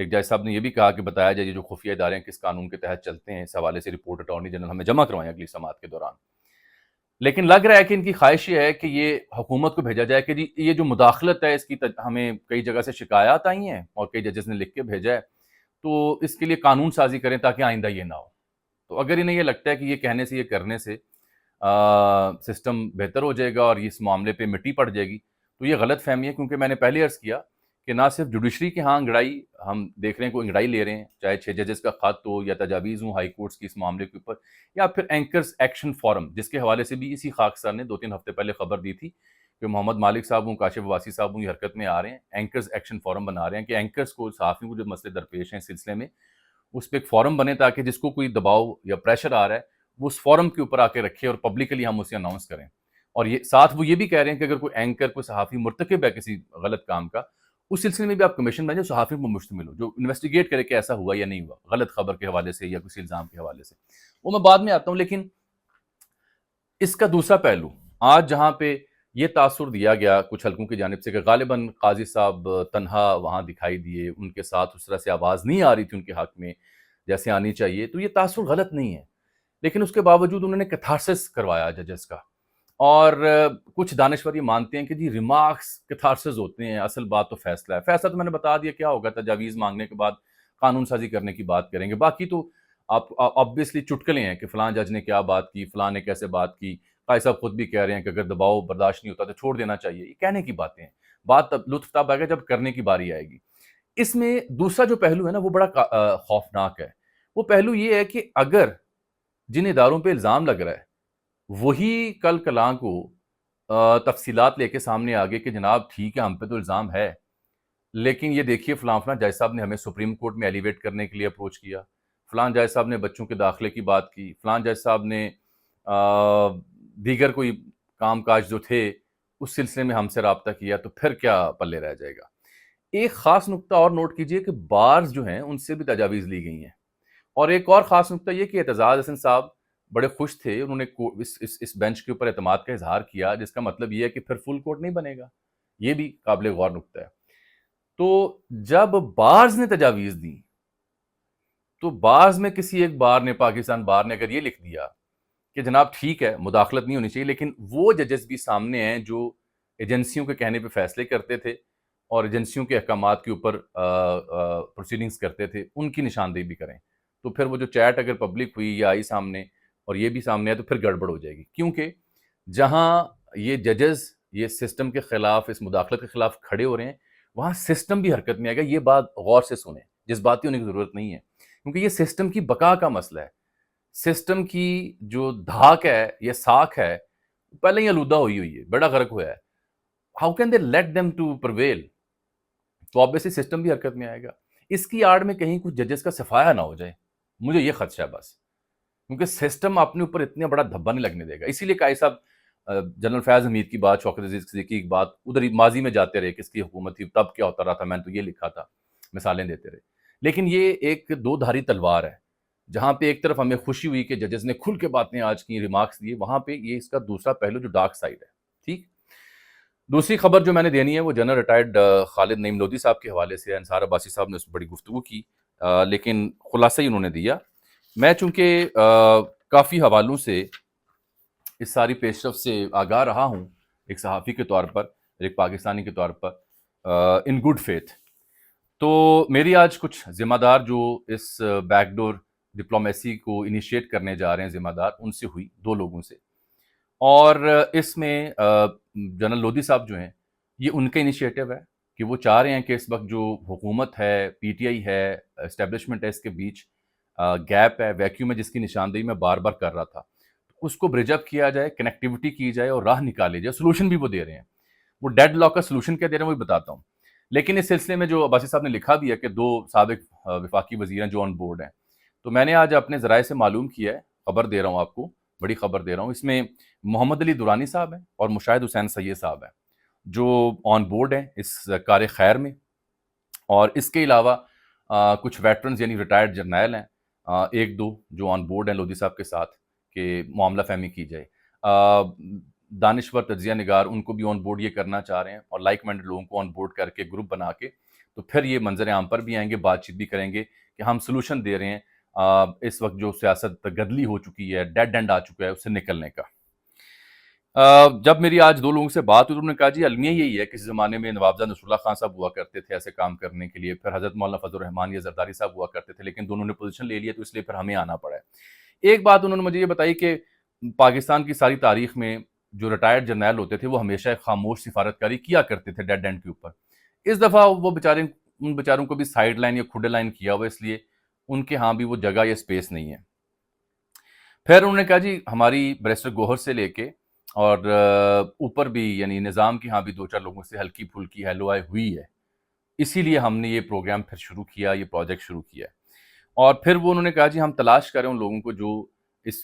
ایک جج صاحب نے یہ بھی کہا کہ بتایا جائے یہ جو خفیہ ادارے ہیں کس قانون کے تحت چلتے ہیں، اس حوالے سے رپورٹ اٹارنی جنرل ہمیں جمع کروائیں اگلی سماعت کے دوران۔ لیکن لگ رہا ہے کہ ان کی خواہش یہ ہے کہ یہ حکومت کو بھیجا جائے کہ جی یہ جو مداخلت ہے اس کی ہمیں کئی جگہ سے شکایات آئی ہیں اور کئی ججز نے لکھ کے بھیجا ہے، تو اس کے لیے قانون سازی کریں تاکہ آئندہ یہ نہ ہو۔ تو اگر انہیں یہ لگتا ہے کہ یہ کہنے سے یہ کرنے سے سسٹم بہتر ہو جائے گا اور اس معاملے پہ مٹی پڑ جائے گی، تو یہ غلط فہمی ہے، کیونکہ میں نے پہلے عرض کیا کہ نہ صرف جوڈیشری کے ہاں انگڑائی ہم دیکھ رہے ہیں کوئی انگڑائی لے رہے ہیں، چاہے 6 ججز کا خط ہو یا تجاویز ہوں ہائی کورٹس کی اس معاملے کے اوپر، یا پھر اینکرز ایکشن فورم جس کے حوالے سے بھی اسی خاک سار نے 2-3 ہفتے پہلے خبر دی تھی کہ محمد مالک صاحب ہوں، کاشف عباسی صاحب ہوں، یہ حرکت میں آ رہے ہیں، اینکرز ایکشن فورم بنا رہے ہیں کہ اینکرز کو، صحافیوں کو جو مسئلے درپیش ہیں اس سلسلے میں، اس پہ ایک فورم بنے تاکہ جس کو کوئی دباؤ یا پریشر آ رہا ہے وہ اس فورم کے اوپر آ کے رکھے اور پبلکلی ہم اسے اناؤنس کریں۔ اور یہ ساتھ وہ یہ بھی کہہ رہے ہیں کہ اگر کوئی اینکر، کوئی صحافی مرتکب ہے کسی غلط کام کا، اس سلسلے میں بھی آپ کمیشن بنائیں جو صحافیوں پر مشتمل ہو، جو انویسٹیگیٹ کرے کہ ایسا ہوا یا نہیں ہوا، غلط خبر کے حوالے سے یا کسی الزام کے حوالے سے۔ وہ میں بعد میں آتا ہوں، لیکن اس کا دوسرا پہلو آج جہاں پہ یہ تاثر دیا گیا کچھ حلقوں کی جانب سے کہ غالباً قاضی صاحب تنہا وہاں دکھائی دیے، ان کے ساتھ اس طرح سے آواز نہیں آ رہی تھی ان کے حق میں جیسے آنی چاہیے، تو یہ تاثر غلط نہیں ہے، لیکن اس کے باوجود انہوں نے کیتھارسس کروایا ججز کا، اور کچھ دانشور یہ مانتے ہیں کہ جی ریمارکس کیتھارسس ہوتے ہیں، اصل بات تو فیصلہ ہے۔ فیصلہ تو میں نے بتا دیا کیا ہوگا، تجاویز مانگنے کے بعد قانون سازی کرنے کی بات کریں گے، باقی تو آپ آبویسلی چٹکلے ہیں کہ فلاں جج نے کیا بات کی، فلاں نے کیسے بات کی، قاضی صاحب خود بھی کہہ رہے ہیں کہ اگر دباؤ برداشت نہیں ہوتا تو چھوڑ دینا چاہیے، یہ کہنے کی باتیں ہیں، بات تب لطف تب آئے گا جب کرنے کی باری آئے گی۔ اس میں دوسرا جو پہلو ہے نا وہ بڑا خوفناک ہے، وہ پہلو یہ ہے کہ اگر جن اداروں پہ الزام لگ رہا ہے وہی کل کلاں کو تفصیلات لے کے سامنے آگے کہ جناب ٹھیک ہے ہم پہ تو الزام ہے، لیکن یہ دیکھیے فلاں فلاں جج صاحب نے ہمیں سپریم کورٹ میں ایلیویٹ کرنے کے لیے اپروچ کیا، فلاں جج صاحب نے بچوں کے داخلے کی بات کی، فلاں جج صاحب نے دیگر کوئی کام کاج جو تھے اس سلسلے میں ہم سے رابطہ کیا، تو پھر کیا پلے رہ جائے گا۔ ایک خاص نقطہ اور نوٹ کیجئے کہ بارز جو ہیں ان سے بھی تجاویز لی گئی ہیں، اور ایک اور خاص نقطہ یہ کہ اعتزاز حسن صاحب بڑے خوش تھے، انہوں نے اس بینچ کے اوپر اعتماد کا اظہار کیا، جس کا مطلب یہ ہے کہ پھر فل کورٹ نہیں بنے گا، یہ بھی قابل غور نقطہ ہے۔ تو جب بارز نے تجاویز دی تو بارز میں کسی ایک بار نے، پاکستان بار نے اگر یہ لکھ دیا کہ جناب ٹھیک ہے مداخلت نہیں ہونی چاہیے، لیکن وہ ججز بھی سامنے ہیں جو ایجنسیوں کے کہنے پہ فیصلے کرتے تھے اور ایجنسیوں کے احکامات کے اوپر پروسیڈنگز کرتے تھے، ان کی نشاندہی بھی کریں، تو پھر وہ جو چیٹ اگر پبلک ہوئی یا آئی سامنے اور یہ بھی سامنے ہے تو پھر گڑبڑ ہو جائے گی، کیونکہ جہاں یہ ججز یہ سسٹم کے خلاف، اس مداخلت کے خلاف کھڑے ہو رہے ہیں، وہاں سسٹم بھی حرکت میں آئے گا۔ یہ بات غور سے سنیں، جس باتی ہونے کی ضرورت نہیں ہے، کیونکہ یہ سسٹم کی بقا کا مسئلہ ہے، سسٹم کی جو دھاک ہے، یہ ساکھ ہے، پہلے ہی آلودہ ہوئی ہے، بڑا غرق ہوا ہے۔ How can they let them to prevail? تو آبویسلی سسٹم بھی حرکت میں آئے گا۔ اس کی آڑ میں کہیں کچھ ججز کا صفایا نہ ہو جائے، مجھے یہ خدشہ ہے بس، کیونکہ سسٹم اپنے اوپر اتنا بڑا دھبا نہیں لگنے دے گا۔ اسی لیے قائد صاحب جنرل فیاض حمید کی بات، شوکت عزیز صدیقی کی بات، ادھر ماضی میں جاتے رہے، کس کی حکومت تھی تب کیا ہوتا رہا تھا، میں نے تو یہ لکھا تھا، مثالیں دیتے رہے، لیکن یہ ایک دو دھاری تلوار ہے، جہاں پہ ایک طرف ہمیں خوشی ہوئی کہ ججز نے کھل کے باتیں آج کی، ریمارکس دیے، وہاں پہ یہ اس کا دوسرا پہلو جو ڈارک سائیڈ ہے۔ ٹھیک، دوسری خبر جو میں نے دینی ہے وہ جنرل ریٹائرڈ خالد نعیم لودھی صاحب کے حوالے سے ہے۔ انصار عباسی صاحب نے اس بڑی گفتگو کی، لیکن خلاصہ ہی انہوں نے دیا۔ میں چونکہ کافی حوالوں سے اس ساری پیش رفت سے آگاہ رہا ہوں، ایک صحافی کے طور پر، ایک پاکستانی کے طور پر، ان گڈ فیتھ، تو میری آج کچھ ذمہ دار جو اس بیک ڈور ڈپلومیسی کو انیشیٹ کرنے جا رہے ہیں ذمہ دار، ان سے ہوئی، 2 لوگوں سے، اور اس میں جنرل لودھی صاحب جو ہیں یہ ان کا انیشیٹو ہے کہ وہ چاہ رہے ہیں کہ اس وقت جو حکومت ہے، پی ٹی آئی ہے، اسٹیبلشمنٹ ہے، اس کے بیچ گیپ ہے، ویکیوم ہے، جس کی نشاندہی میں بار بار کر رہا تھا، اس کو برج اپ کیا جائے، کنیکٹیوٹی کی جائے اور راہ نکالی جائے۔ سلوشن بھی وہ دے رہے ہیں، وہ ڈیڈ لاک کا سلوشن کیا دے رہے ہیں وہ بھی بتاتا ہوں، لیکن اس سلسلے میں جو عباسی صاحب نے لکھا بھی ہے کہ 2 سابق وفاقی وزیر ہیں جو آن بورڈ ہیں، تو میں نے آج اپنے ذرائع سے معلوم کیا ہے، خبر دے رہا ہوں آپ کو، بڑی خبر دے رہا ہوں، اس میں محمد علی دورانی صاحب ہیں اور مشاہد حسین سید صاحب ہیں جو آن بورڈ ہیں اس کار خیر میں، اور اس کے علاوہ کچھ ویٹرنز یعنی ریٹائرڈ جرنیل ہیں، 1-2 جو آن بورڈ ہیں لودھی صاحب کے ساتھ کہ معاملہ فہمی کی جائے، دانشور تجزیہ نگار ان کو بھی آن بورڈ یہ کرنا چاہ رہے ہیں، اور لائک مائنڈڈ لوگوں کو آن بورڈ کر کے گروپ بنا کے تو پھر یہ منظر عام پر بھی آئیں گے, بات چیت بھی کریں گے کہ ہم سلوشن دے رہے ہیں اس وقت جو سیاست گدلی ہو چکی ہے, ڈیڈ اینڈ آ چکا ہے, اس سے نکلنے کا. جب میری آج دو لوگوں سے بات ہوئی تو انہوں نے کہا جی المیہ یہی ہے, کسی زمانے میں نوابزہ نصر اللہ خان صاحب ہوا کرتے تھے ایسے کام کرنے کے لیے, پھر حضرت مولانا فضل الرحمان یا زرداری صاحب ہوا کرتے تھے, لیکن دونوں نے پوزیشن لے لیا تو اس لیے پھر ہمیں آنا پڑا ہے. ایک بات انہوں نے مجھے یہ بتائی کہ پاکستان کی ساری تاریخ میں جو ریٹائرڈ جرنیل ہوتے تھے وہ ہمیشہ ایک خاموش سفارتکاری کیا کرتے تھے ڈیڈ اینڈ کے اوپر. اس دفعہ وہ ان بیچاروں کو بھی سائیڈ لائن یا کھڈے لائن کیا ہوا, اس لیے ان کے ہاں بھی وہ جگہ یا اسپیس نہیں ہے. پھر انہوں نے کہا جی ہماری بیرسٹر گوہر سے لے کے اور اوپر بھی یعنی نظام کی ہاں بھی دو چار لوگوں سے ہلکی پھلکی ہیلو آئی ہوئی ہے, اسی لیے ہم نے یہ پروگرام پھر شروع کیا, یہ پروجیکٹ شروع کیا. اور پھر وہ انہوں نے کہا جی ہم تلاش کریں ان لوگوں کو جو اس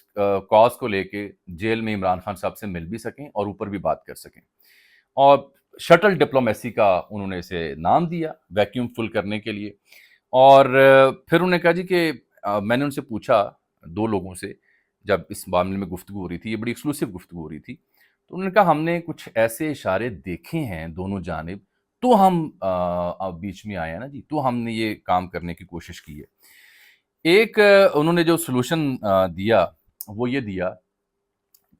کاز کو لے کے جیل میں عمران خان صاحب سے مل بھی سکیں اور اوپر بھی بات کر سکیں. اور شٹل ڈپلومیسی کا انہوں نے اسے نام دیا, ویکیوم فل کرنے کے لیے. اور پھر انہوں نے کہا جی کہ میں نے ان سے پوچھا دو لوگوں سے جب اس معاملے میں گفتگو ہو رہی تھی, یہ بڑی ایکسکلوسیو گفتگو ہو رہی تھی, تو انہوں نے کہا ہم نے کچھ ایسے اشارے دیکھے ہیں دونوں جانب, تو ہم بیچ میں آئے ہیں نا جی, تو ہم نے یہ کام کرنے کی کوشش کی ہے. ایک انہوں نے جو سلوشن دیا وہ یہ دیا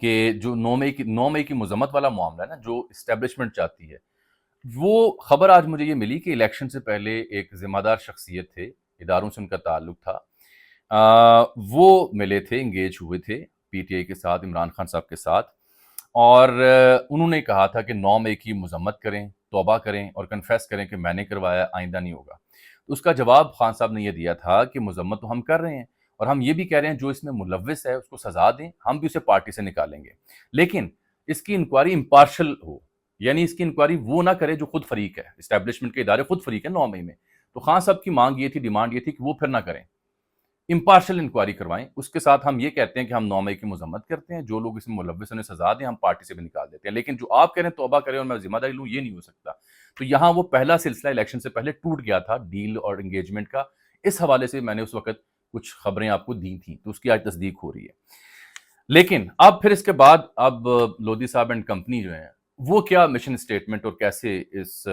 کہ جو 9 مئی کی مذمت والا معاملہ ہے نا, جو اسٹیبلشمنٹ چاہتی ہے, وہ خبر آج مجھے یہ ملی کہ الیکشن سے پہلے ایک ذمہ دار شخصیت تھے, اداروں سے ان کا تعلق تھا, وہ ملے تھے, انگیج ہوئے تھے پی ٹی آئی کے ساتھ, عمران خان صاحب کے ساتھ, اور انہوں نے کہا تھا کہ 9 مئی کی مذمت کریں, توبہ کریں اور کنفیس کریں کہ میں نے کروایا, آئندہ نہیں ہوگا. تو اس کا جواب خان صاحب نے یہ دیا تھا کہ مذمت تو ہم کر رہے ہیں اور ہم یہ بھی کہہ رہے ہیں جو اس میں ملوث ہے اس کو سزا دیں, ہم بھی اسے پارٹی سے نکالیں گے, لیکن اس کی انکوائری امپارشل ہو, یعنی اس کی انکوائری وہ نہ کرے جو خود فریق ہے, اسٹیبلشمنٹ کے ادارے خود فریق ہیں 9 مئی میں. تو خان صاحب کی مانگ یہ تھی, ڈیمانڈ یہ تھی کہ وہ پھر نہ کریں, امپارشل انکوائری کروائیں. اس کے ساتھ ہم یہ کہتے ہیں کہ ہم 9 مئی کی مذمت کرتے ہیں, جو لوگ اس میں ملوث انہیں سزا دیں, ہم پارٹی سے بھی نکال دیتے ہیں, لیکن جو آپ کہہ رہے ہیں توبہ کریں اور میں ذمہ داری لوں, یہ نہیں ہو سکتا. تو یہاں وہ پہلا سلسلہ الیکشن سے پہلے ٹوٹ گیا تھا ڈیل اور انگیجمنٹ کا. اس حوالے سے میں نے اس وقت کچھ خبریں آپ کو دی تھیں, تو اس کی آج تصدیق ہو رہی ہے. لیکن اب پھر اس کے بعد اب لودھی صاحب اینڈ کمپنی جو ہیں وہ کیا مشن اسٹیٹمنٹ اور کیسے اس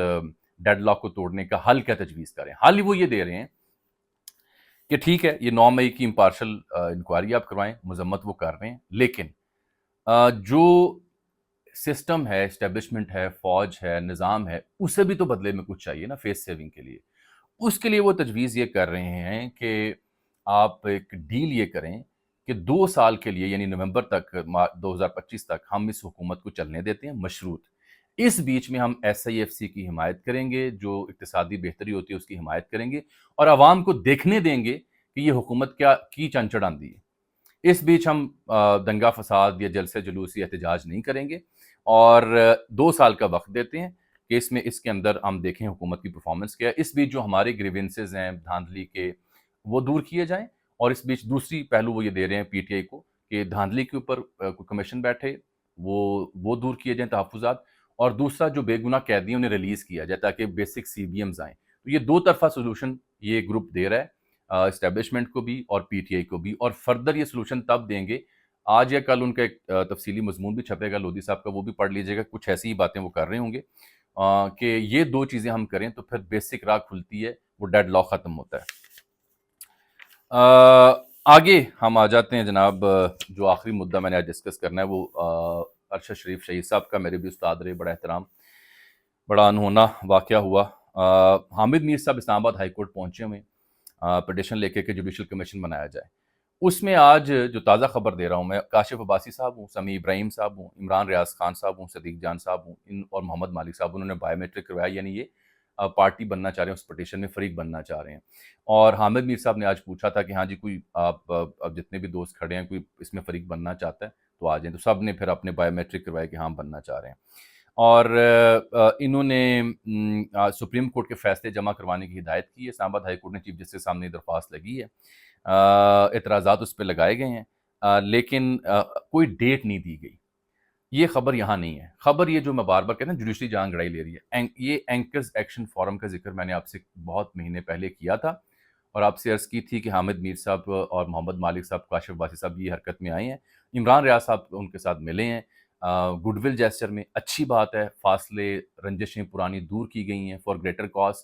ڈیڈ لاک کو توڑنے کا حل کیا تجویز کریں. حل وہ یہ دے رہے ہیں کہ ٹھیک ہے یہ 9 مئی کی امپارشل انکوائری آپ کروائیں, مذمت وہ کر رہے ہیں, لیکن جو سسٹم ہے, اسٹیبلشمنٹ ہے, فوج ہے, نظام ہے, اسے بھی تو بدلے میں کچھ چاہیے نا فیس سیونگ کے لیے. اس کے لیے وہ تجویز یہ کر رہے ہیں کہ آپ ایک ڈیل یہ کریں کہ 2 سال کے لیے یعنی نومبر تک 2025 تک ہم اس حکومت کو چلنے دیتے ہیں مشروط. اس بیچ میں ہم ایس آئی ایف سی کی حمایت کریں گے, جو اقتصادی بہتری ہوتی ہے اس کی حمایت کریں گے, اور عوام کو دیکھنے دیں گے کہ یہ حکومت کیا کی چنچڑ آندھی ہے. اس بیچ ہم دنگا فساد یا جلسے جلوس یا احتجاج نہیں کریں گے, اور 2 سال کا وقت دیتے ہیں کہ اس کے اندر ہم دیکھیں حکومت کی پرفارمنس کیا ہے. اس بیچ جو ہمارے گریونسز ہیں دھاندلی کے وہ دور کیے جائیں, اور اس بیچ دوسری پہلو وہ یہ دے رہے ہیں پی ٹی آئی کو کہ دھاندلی کے اوپر کوئی کمیشن بیٹھے, وہ دور کیے جائیں تحفظات, اور دوسرا جو بے گناہ قیدی ہیں انہیں ریلیز کیا جائے تاکہ بیسک سی بی ایمز آئیں. تو یہ 2 طرفہ سولوشن یہ گروپ دے رہا ہے, اسٹیبلشمنٹ کو بھی اور پی ٹی آئی کو بھی, اور فردر یہ سولوشن تب دیں گے, آج یا کل ان کا ایک تفصیلی مضمون بھی چھپے گا لودھی صاحب کا, وہ بھی پڑھ لیجیے گا. کچھ ایسی ہی باتیں وہ کر رہے ہوں گے کہ یہ 2 چیزیں ہم کریں تو پھر بیسک راہ کھلتی ہے, وہ ڈیڈ لاک ختم ہوتا ہے. آگے ہم آ جاتے ہیں جناب, جو آخری مدعا میں نے آج ڈسکس کرنا ہے وہ ارشد شریف شہید صاحب کا, میرے بھی استاد رہے, بڑا احترام, بڑا انہونا واقعہ ہوا. حامد میر صاحب اسلام آباد ہائی کورٹ پہنچے ہوئے پٹیشن لے کے کہ جوڈیشل کمیشن بنایا جائے. اس میں آج جو تازہ خبر دے رہا ہوں میں, کاشف عباسی صاحب ہوں, سمیع ابراہیم صاحب ہوں, عمران ریاض خان صاحب ہوں, صدیق جان صاحب ہوں, اور محمد مالک صاحب, انہوں نے بائیو میٹرک کروایا, یعنی یہ پارٹی بننا چاہ رہے ہیں, اس پٹیشن میں فریق بننا چاہ رہے ہیں. اور حامد میر صاحب نے آج پوچھا تھا کہ ہاں جی کوئی آپ اب جتنے بھی دوست کھڑے ہیں کوئی اس میں فریق بننا چاہتا ہے تو آ جائیں. تو سب نے پھر اپنے بائیو میٹرک کروایا کہ ہاں بننا چاہ رہے ہیں. اور انہوں نے سپریم کورٹ کے فیصلے جمع کروانے کی ہدایت کی ہے. اسلام آباد ہائی کورٹ نے چیف جسٹس کے سامنے درخواست لگی ہے, اعتراضات اس پہ لگائے گئے ہیں, لیکن کوئی ڈیٹ نہیں دی گئی. یہ خبر یہاں نہیں ہے. خبر یہ جو میں بار بار کہتا ہوں جوڈیشری جان گڑائی لے رہی ہے, یہ اینکرز ایکشن فورم کا ذکر میں نے آپ سے بہت مہینے پہلے کیا تھا, اور آپ سے عرض کی تھی کہ حامد میر صاحب اور محمد مالک صاحب, کاشف عباسی صاحب یہ حرکت میں آئے ہیں. عمران ریاض صاحب ان کے ساتھ ملے ہیں, گڈ ول جیسچر میں, اچھی بات ہے, فاصلے رنجشیں پرانی دور کی گئی ہیں فار گریٹر کاز.